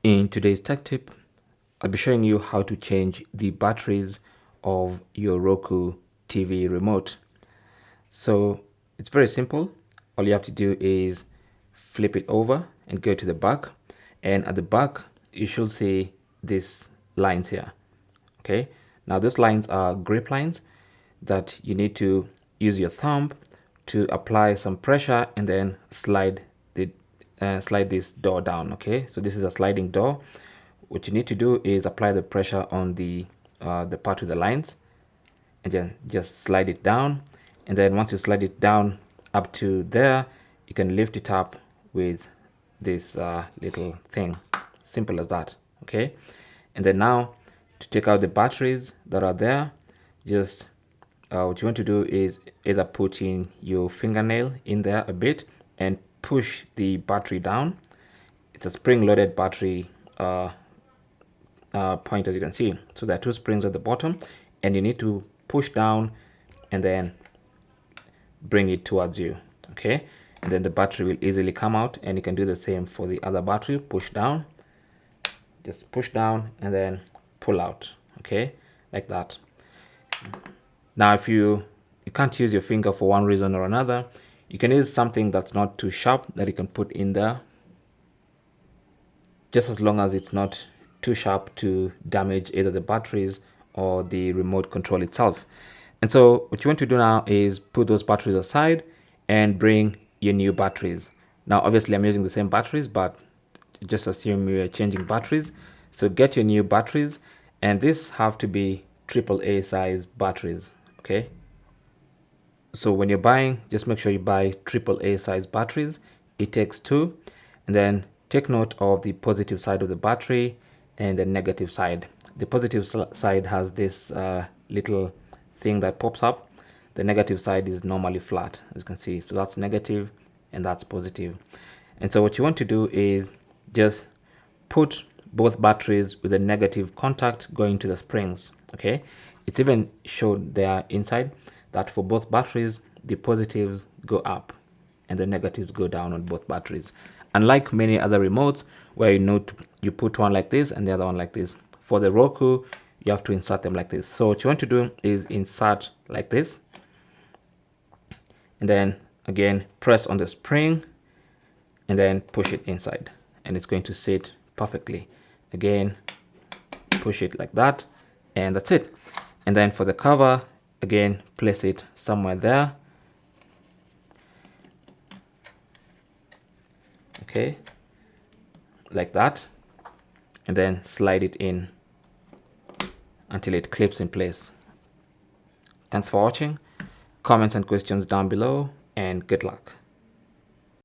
In today's tech tip, I'll be showing you how to change the batteries of your Roku TV remote. So it's very simple. All you have to do is flip it over and go to the back. And at the back, you should see these lines here. Okay. Now these lines are grip lines that you need to use your thumb to apply some pressure and then slide this door down. Okay, so this is a sliding door. What you need to do is apply the pressure on the part with the lines and then just slide it down. And then once you slide it down up to there, you can lift it up with this little thing. Simple as that. Okay, and then now to take out the batteries that are there, just what you want to do is either put in your fingernail in there a bit and push the battery down. It's a spring-loaded battery point, as you can see. So there are two springs at the bottom, and you need to push down and then bring it towards you. Okay, and then the battery will easily come out, and you can do the same for the other battery. Push down, just push down and then pull out. Okay, like that. Now if you can't use your finger for one reason or another, you can use something that's not too sharp that you can put in there, just as long as it's not too sharp to damage either the batteries or the remote control itself. And so what you want to do now is put those batteries aside and bring your new batteries. Now obviously I'm using the same batteries, but just assume you're changing batteries. So get your new batteries, and these have to be AAA size batteries. Okay, so when you're buying, just make sure you buy AAA size batteries. It takes two, and then take note of the positive side of the battery and the negative side. The positive side has this little thing that pops up. The negative side is normally flat, as you can see. So that's negative and that's positive. And so what you want to do is just put both batteries with a negative contact going to the springs. Okay, it's even showed there inside that for both batteries, the positives go up and the negatives go down on both batteries. Unlike many other remotes where you put one like this and the other one like this, for the Roku, you have to insert them like this. So what you want to do is insert like this, and then again press on the spring and then push it inside, and it's going to sit perfectly. Again, push it like that, and that's it. And then for the cover, again, place it somewhere there. Okay, like that, and then slide it in until it clips in place. Thanks for watching. Comments and questions down below, and good luck.